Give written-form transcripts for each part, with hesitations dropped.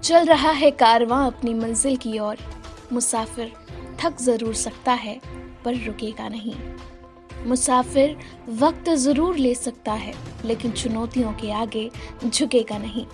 चल रहा है कारवां अपनी मंजिल की ओर। मुसाफिर थक जरूर सकता है पर रुकेगा नहीं। मुसाफिर वक्त जरूर ले सकता है लेकिन चुनौतियों के आगे झुकेगा नहीं।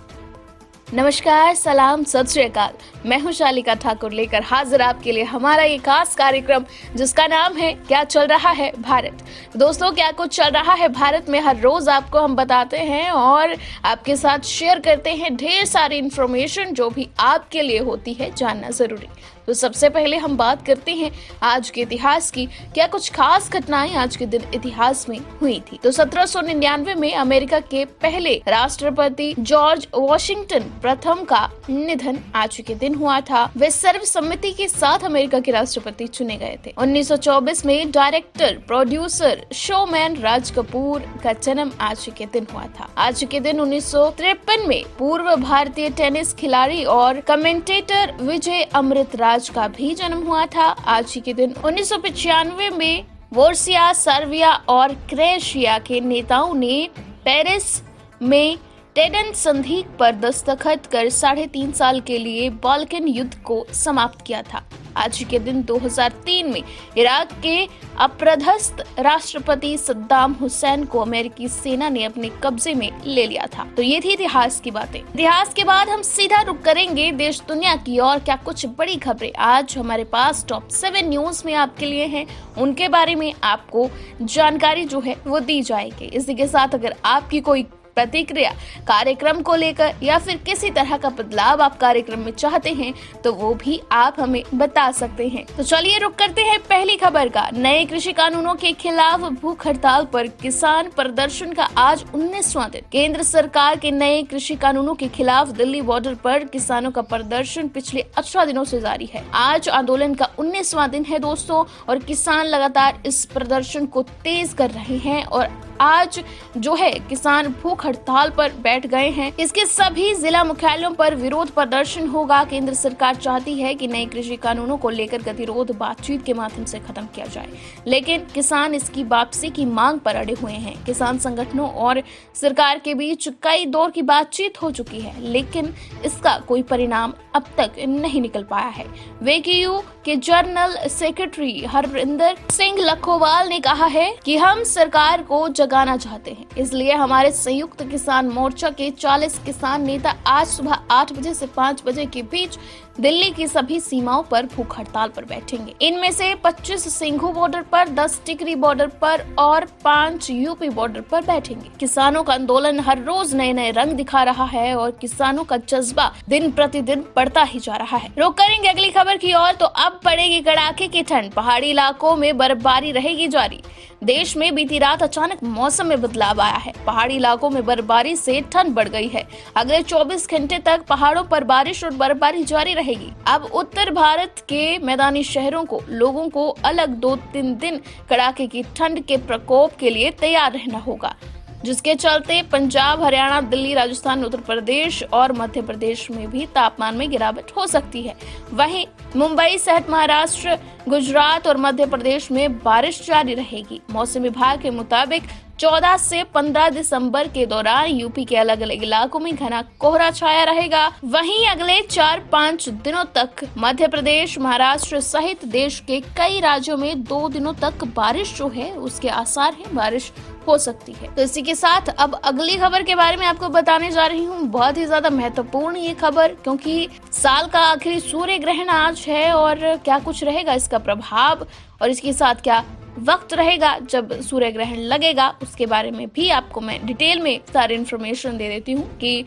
नमस्कार, सलाम, सत श्री अकाल। मैं हूं शालिका ठाकुर लेकर हाजिर आपके लिए हमारा ये खास कार्यक्रम जिसका नाम है क्या चल रहा है भारत। दोस्तों, क्या कुछ चल रहा है भारत में हर रोज आपको हम बताते हैं और आपके साथ शेयर करते हैं ढेर सारी इंफॉर्मेशन जो भी आपके लिए होती है जानना जरूरी। तो सबसे पहले हम बात करते हैं आज के इतिहास की। क्या कुछ खास घटनाएं आज के दिन इतिहास में हुई थी। तो 1799 में अमेरिका के पहले राष्ट्रपति जॉर्ज वॉशिंगटन प्रथम का निधन आज के दिन हुआ था। वे सर्वसम्मति के साथ अमेरिका के राष्ट्रपति चुने गए थे। 1924 में director, producer, showman Raj Kapoor का जन्म आज के दिन हुआ था। आज के दिन 1953 में पूर्व भारतीय टेनिस खिलाड़ी और कमेंटेटर विजय अमृतराज का भी जन्म हुआ था। आज के दिन 1995 में बोस्निया, सर्बिया और क्रोएशिया के नेताओं ने पेरिस में टेडन संधि पर दस्तखत कर 3.5 साल के लिए बाल्कन युद्ध को समाप्त किया था। आज के दिन 2003 में इराक के अप्रदस्त राष्ट्रपति सद्दाम हुसैन को अमेरिकी सेना ने अपने कब्जे में ले लिया था। तो ये थी इतिहास की बातें। इतिहास के बाद हम सीधा रुख करेंगे देश दुनिया की और क्या कुछ बड़ी खबरें आज हमारे पास टॉप 7 न्यूज में आपके लिए हैं, उनके बारे में आपको जानकारी जो है वो दी जाएगी। इसी के साथ अगर आपकी कोई प्रतिक्रिया कार्यक्रम को लेकर या फिर किसी तरह का बदलाव आप कार्यक्रम में चाहते हैं तो वो भी आप हमें बता सकते हैं। तो चलिए रुक करते हैं पहली खबर का। नए कृषि कानूनों के खिलाफ भूख हड़ताल पर किसान प्रदर्शन का आज 19वां दिन। केंद्र सरकार के नए कृषि कानूनों के खिलाफ दिल्ली बॉर्डर पर किसानों का प्रदर्शन पिछले 18 दिनों से जारी है। आज आंदोलन का 19वां दिन है दोस्तों, और किसान लगातार इस प्रदर्शन को तेज कर रहे हैं और आज जो है किसान भूख हड़ताल पर बैठ गए हैं। इसके सभी जिला मुख्यालयों पर विरोध प्रदर्शन होगा। केंद्र सरकार चाहती है कि नए कृषि कानूनों को लेकर गतिरोध बातचीत के माध्यम से खत्म किया जाए, लेकिन किसान इसकी वापसी की मांग पर अड़े हुए हैं। किसान संगठनों और सरकार के बीच कई दौर की बातचीत हो चुकी है, लेकिन इसका कोई परिणाम अब तक नहीं निकल पाया है। वेकेयू के जनरल सेक्रेटरी हरविंदर सिंह लखोवाल ने कहा है कि हम सरकार को जगाना चाहते हैं, इसलिए हमारे संयुक्त किसान मोर्चा के 40 किसान नेता आज सुबह 8 बजे से 5 बजे के बीच दिल्ली की सभी सीमाओं पर भूख हड़ताल पर बैठेंगे। इनमें से 25 सिंघू बॉर्डर पर, 10 टिकरी बॉर्डर पर और 5 यूपी बॉर्डर पर बैठेंगे। किसानों का आंदोलन हर रोज नए नए रंग दिखा रहा है और किसानों का जज्बा दिन प्रतिदिन बढ़ता ही जा रहा है। रुक करेंगे अगली खबर की ओर। तो अब पड़ेगी कड़ाके की ठंड, पहाड़ी इलाकों में बर्फबारी रहेगी जारी। देश में बीती रात अचानक मौसम में बदलाव आया है। पहाड़ी इलाकों में बर्फबारी से ठंड बढ़ गई है। अगले 24 घंटे तक पहाड़ों पर बारिश और बर्फबारी जारी रहेगी। अब उत्तर भारत के मैदानी शहरों को लोगों को अलग 2-3 दिन कड़ाके की ठंड के प्रकोप के लिए तैयार रहना होगा, जिसके चलते पंजाब, हरियाणा, दिल्ली, राजस्थान, उत्तर प्रदेश और मध्य प्रदेश में भी तापमान में गिरावट हो सकती है। वहीं मुंबई सहित महाराष्ट्र, गुजरात और मध्य प्रदेश में बारिश जारी रहेगी। मौसम विभाग के मुताबिक 14 से 15 दिसंबर के दौरान यूपी के अलग अलग इलाकों में घना कोहरा छाया रहेगा। वहीं अगले 4-5 दिनों तक मध्य प्रदेश, महाराष्ट्र सहित देश के कई राज्यों में 2 दिनों तक बारिश जो है उसके आसार है, बारिश हो सकती है। तो इसी के साथ अब अगली खबर के बारे में आपको बताने जा रही हूँ। बहुत ही ज्यादा महत्वपूर्ण ये खबर, क्योंकि साल का आखिरी सूर्य ग्रहण आज है और क्या कुछ रहेगा इसका प्रभाव और इसके साथ क्या वक्त रहेगा जब सूर्य ग्रहण लगेगा, उसके बारे में भी आपको मैं डिटेल में सारी इन्फॉर्मेशन दे देती हूँ कि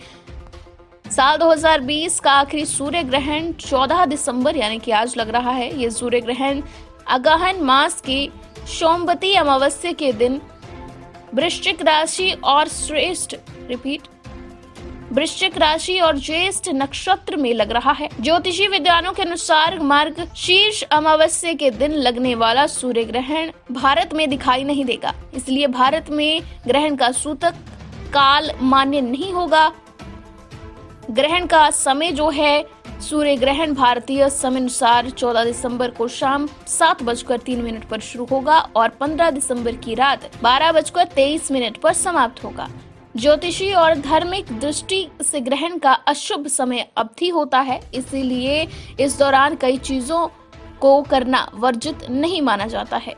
साल 2020 का आखिरी सूर्य ग्रहण 14 दिसंबर यानी कि आज लग रहा है। ये सूर्य ग्रहण अगहन मास की सोमवती अमावस्या के दिन वृश्चिक राशि और ज्येष्ठ नक्षत्र में लग रहा है। ज्योतिषी विद्वानों के अनुसार मार्ग शीर्ष अमावस्या के दिन लगने वाला सूर्य ग्रहण भारत में दिखाई नहीं देगा, इसलिए भारत में ग्रहण का सूतक काल मान्य नहीं होगा। ग्रहण का समय जो है, सूर्य ग्रहण भारतीय समय अनुसार 14 दिसंबर को शाम 7:03 पर शुरू होगा और 15 दिसंबर की रात 12:23 पर समाप्त होगा। ज्योतिषी और धार्मिक दृष्टि से ग्रहण का अशुभ समय अवधि होता है, इसीलिए इस दौरान कई चीजों को करना वर्जित नहीं माना जाता है।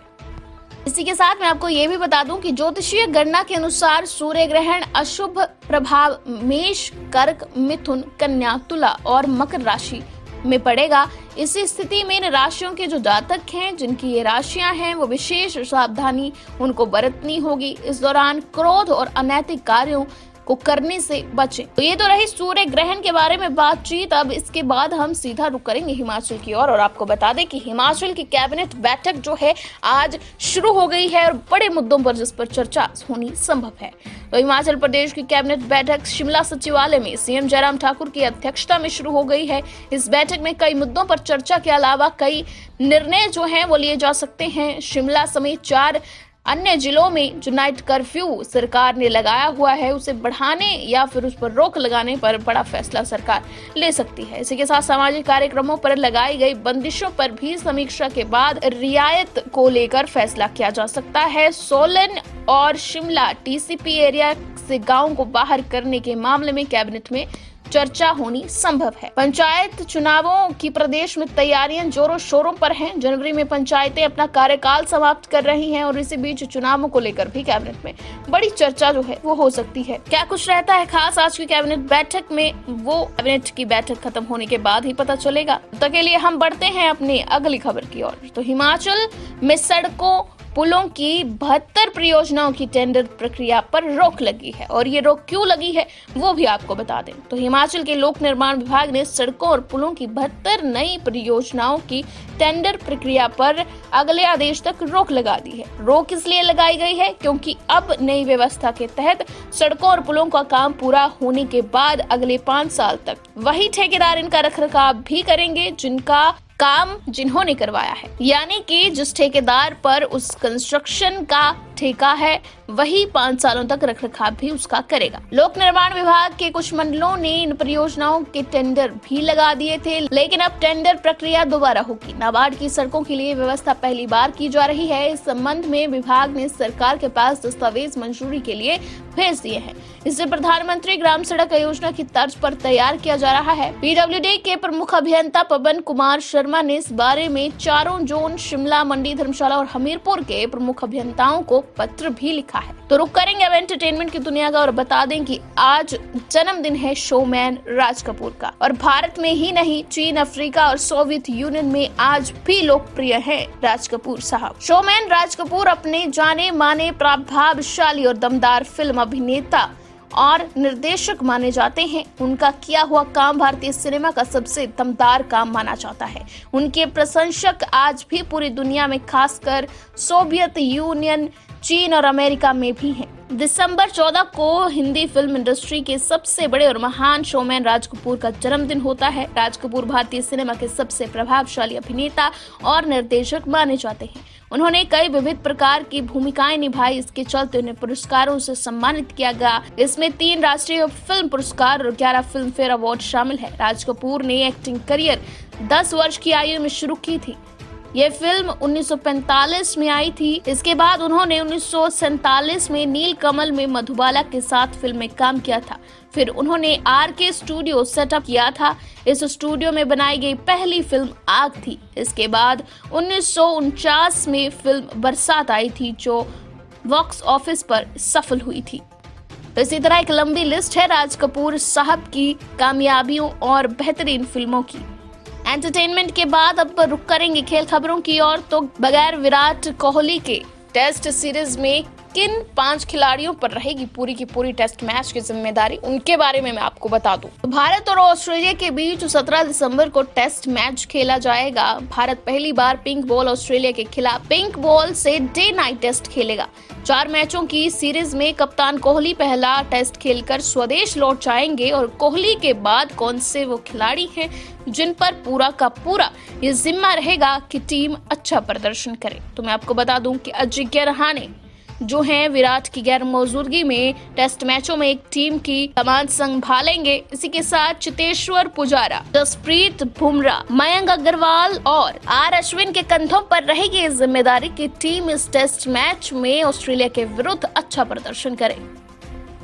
इसी के साथ मैं आपको ये भी बता दूं कि ज्योतिषीय गणना के अनुसार सूर्य ग्रहण अशुभ प्रभाव मेष, कर्क, मिथुन, कन्या, तुला और मकर राशि में पड़ेगा। इसी स्थिति में इन राशियों के जो जातक हैं, जिनकी ये राशियां हैं, वो विशेष सावधानी उनको बरतनी होगी। इस दौरान क्रोध और अनैतिक कार्यों को करने से बचें। तो ये तो रही सूर्य ग्रहण के बारे में बातचीत। अब इसके बाद हम सीधा रुक करेंगे हिमाचल की ओर और आपको बता दें कि हिमाचल की कैबिनेट बैठक जो है आज शुरू हो गई है और बड़े मुद्दों पर जिस पर चर्चा होनी संभव है। तो हिमाचल प्रदेश की कैबिनेट बैठक शिमला सचिवालय में सीएम जयराम ठाकुर की अध्यक्षता में शुरू हो गई है। इस बैठक में कई मुद्दों पर चर्चा के अलावा कई निर्णय जो हैं वो लिए जा सकते हैं। शिमला समेत 4 अन्य जिलों में जो नाइट कर्फ्यू सरकार ने लगाया हुआ है, उसे बढ़ाने या फिर उस पर रोक लगाने पर बड़ा फैसला सरकार ले सकती है। इसी के साथ सामाजिक कार्यक्रमों पर लगाई गई बंदिशों पर भी समीक्षा के बाद रियायत को लेकर फैसला किया जा सकता है। सोलन और शिमला टीसीपी एरिया से गाँव को बाहर करने के मामले में कैबिनेट में चर्चा होनी संभव है। पंचायत चुनावों की प्रदेश में तैयारियां जोरों शोरों पर हैं। जनवरी में पंचायतें अपना कार्यकाल समाप्त कर रही हैं और इसी बीच चुनावों को लेकर भी कैबिनेट में बड़ी चर्चा जो है वो हो सकती है। क्या कुछ रहता है खास आज की कैबिनेट बैठक में, वो कैबिनेट की बैठक खत्म होने के बाद ही पता चलेगा। तब के लिए हम बढ़ते हैं अपनी अगली खबर की ओर। तो हिमाचल में सड़कों पुलों की 72 परियोजनाओं की टेंडर प्रक्रिया पर रोक लगी है और ये रोक क्यों लगी है वो भी आपको बता दें। तो हिमाचल के लोक निर्माण विभाग ने सड़कों और पुलों की 72 नई परियोजनाओं की टेंडर प्रक्रिया पर अगले आदेश तक रोक लगा दी है। रोक इसलिए लगाई गई है क्योंकि अब नई व्यवस्था के तहत सड़कों और पुलों का काम पूरा होने के बाद अगले 5 साल तक वही ठेकेदार इनका रखरखाव भी करेंगे जिनका काम जिन्होंने करवाया है, यानी कि जिस ठेकेदार पर उस कंस्ट्रक्शन का ठेका है वही 5 सालों तक रखरखाव भी उसका करेगा। लोक निर्माण विभाग के कुछ मंडलों ने इन परियोजनाओं के टेंडर भी लगा दिए थे, लेकिन अब टेंडर प्रक्रिया दोबारा होगी। नाबार्ड की सड़कों के लिए व्यवस्था पहली बार की जा रही है। इस संबंध में विभाग ने सरकार के पास दस्तावेज मंजूरी के लिए भेज दिए हैं। इसे प्रधानमंत्री ग्राम सड़क योजना की तर्ज पर तैयार किया जा रहा है। पीडब्ल्यूडी के प्रमुख अभियंता पवन कुमार शर्मा ने इस बारे में चारों जोन शिमला, मंडी, धर्मशाला और हमीरपुर के प्रमुख अभियंताओं को पत्र भी लिखा है। तो रुक करेंगे अब एंटरटेनमेंट की दुनिया का और बता दें कि आज जन्मदिन है शोमैन राज कपूर का और भारत में ही नहीं चीन, अफ्रीका और सोवियत यूनियन में आज भी लोकप्रिय है राज कपूर साहब। शोमैन राज कपूर अपने जाने माने प्रभावशाली और दमदार फिल्म अभिनेता और निर्देशक माने जाते हैं। उनका किया हुआ काम भारतीय सिनेमा का सबसे दमदार काम माना जाता है। उनके प्रशंसक आज भी पूरी दुनिया में, खासकर सोवियत यूनियन, चीन और अमेरिका में भी हैं। दिसंबर 14 को हिंदी फिल्म इंडस्ट्री के सबसे बड़े और महान शोमैन राज कपूर का जन्मदिन होता है। राज कपूर भारतीय सिनेमा के सबसे प्रभावशाली अभिनेता और निर्देशक माने जाते हैं। उन्होंने कई विविध प्रकार की भूमिकाएं निभाई। इसके चलते उन्हें पुरस्कारों से सम्मानित किया गया। इसमें 3 राष्ट्रीय फिल्म पुरस्कार और 11 फिल्म फेयर अवार्ड शामिल है। राज कपूर ने एक्टिंग करियर 10 वर्ष की आयु में शुरू की थी। ये फिल्म 1945 में आई थी। इसके बाद उन्होंने 1947 में नीलकमल में मधुबाला के साथ फिल्म में काम किया था। फिर उन्होंने आरके स्टूडियो सेटअप किया था। इस स्टूडियो में बनाई गई पहली फिल्म आग थी। इसके बाद 1949 में फिल्म बरसात आई थी जो बॉक्स ऑफिस पर सफल हुई थी। इसी तरह एक लंबी लिस्ट है राज कपूर साहब की कामयाबियों और बेहतरीन फिल्मों की। एंटरटेनमेंट के बाद अब रुक करेंगे खेल खबरों की ओर। तो बगैर विराट कोहली के टेस्ट सीरीज में किन 5 खिलाड़ियों पर रहेगी पूरी की पूरी टेस्ट मैच की जिम्मेदारी, उनके बारे में मैं आपको बता दूं। तो भारत और ऑस्ट्रेलिया के बीच 17 दिसंबर को टेस्ट मैच खेला जाएगा। भारत पहली बार पिंक बॉल ऑस्ट्रेलिया के खिलाफ पिंक बॉल से डे नाइट टेस्ट खेलेगा। 4 मैचों की सीरीज में कप्तान कोहली पहला टेस्ट खेलकर स्वदेश लौट जाएंगे और कोहली के बाद कौन से वो खिलाड़ी हैं जिन पर पूरा का पूरा ये जिम्मा रहेगा कि टीम अच्छा प्रदर्शन करे। तो मैं आपको बता दूं कि अजिंक्य रहाणे जो हैं विराट की गैर मौजूदगी में टेस्ट मैचों में एक टीम की कमान संभालेंगे। इसी के साथ चेतेश्वर पुजारा, जसप्रीत बुमराह, मयंक अग्रवाल और आर अश्विन के कंधों पर रहेगी इस जिम्मेदारी की टीम इस टेस्ट मैच में ऑस्ट्रेलिया के विरुद्ध अच्छा प्रदर्शन करे।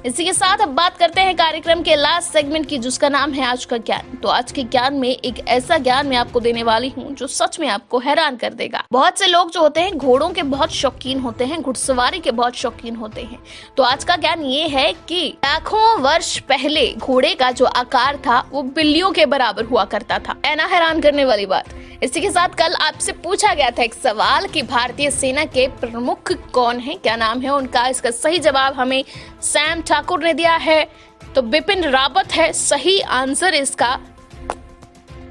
इसी के साथ अब बात करते हैं कार्यक्रम के लास्ट सेगमेंट की, जिसका नाम है आज का ज्ञान। तो आज के ज्ञान में एक ऐसा ज्ञान मैं आपको देने वाली हूँ जो सच में आपको हैरान कर देगा। बहुत से लोग जो होते हैं घोड़ों के बहुत शौकीन होते हैं, घुड़सवारी के बहुत शौकीन होते हैं। तो आज का ज्ञान ये है कि लाखों वर्ष पहले घोड़े का जो आकार था वो बिल्लियों के बराबर हुआ करता था। है ना हैरान करने वाली बात। इसी के साथ कल आपसे पूछा गया था एक सवाल कि भारतीय सेना के प्रमुख कौन है, क्या नाम है उनका। इसका सही जवाब हमें सैम ठाकुर ने दिया है, तो बिपिन रावत है सही आंसर इसका।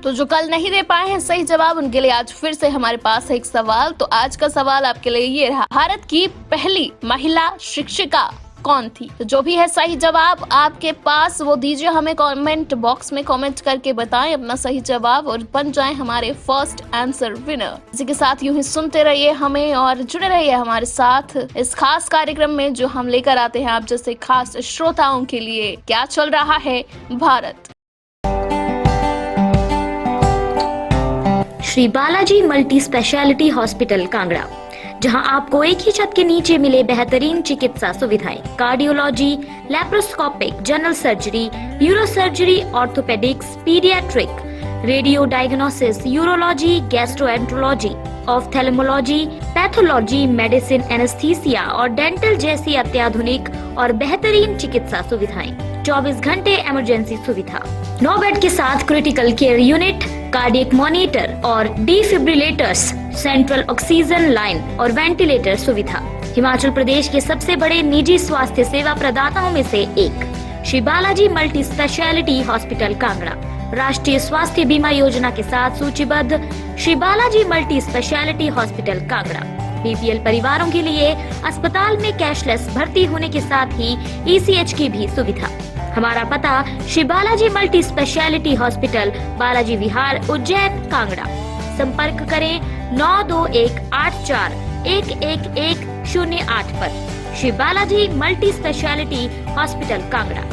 तो जो कल नहीं दे पाए हैं सही जवाब, उनके लिए आज फिर से हमारे पास है एक सवाल। तो आज का सवाल आपके लिए ये रहा, भारत की पहली महिला शिक्षिका कौन थी। तो जो भी है सही जवाब आपके पास वो दीजिए हमें कमेंट बॉक्स में, कमेंट करके बताएं अपना सही जवाब और बन जाएं हमारे फर्स्ट आंसर विनर। इसी के साथ यूं ही सुनते रहिए हमें और जुड़े रहिए हमारे साथ इस खास कार्यक्रम में जो हम लेकर आते हैं आप जैसे खास श्रोताओं के लिए। क्या चल रहा है Bharat. Shri Balaji multi speciality hospital Kangra, जहां आपको एक ही छत के नीचे मिले बेहतरीन चिकित्सा सुविधाएं, cardiology, laparoscopic, general surgery, neuro surgery, orthopaedics, paediatric, radio diagnosis, urology, gastroenterology, ophthalmology, pathology, medicine, anaesthesia और डेंटल जैसी अत्याधुनिक और बेहतरीन चिकित्सा सुविधाएं, 24 घंटे इमरजेंसी सुविधा, 9 बेड के साथ critical care unit, cardiac monitor और डिफिब्रिलेटर्स, सेंट्रल ऑक्सीजन लाइन और वेंटिलेटर सुविधा। हिमाचल प्रदेश के सबसे बड़े निजी स्वास्थ्य सेवा प्रदाताओं में से एक Shri Balaji multi speciality hospital Kangra, राष्ट्रीय स्वास्थ्य बीमा योजना के साथ सूचीबद्ध Shri Balaji multi speciality hospital Kangra. BPL परिवारों के लिए अस्पताल में कैशलेस भर्ती होने के साथ ही ईसीएच की भी सुविधा। हमारा पता Shri Balaji multi speciality hospital, Balaji Vihar, Ujjain, Kangra. संपर्क करें 9218411108 पर। Shri Balaji multi speciality hospital Kangra.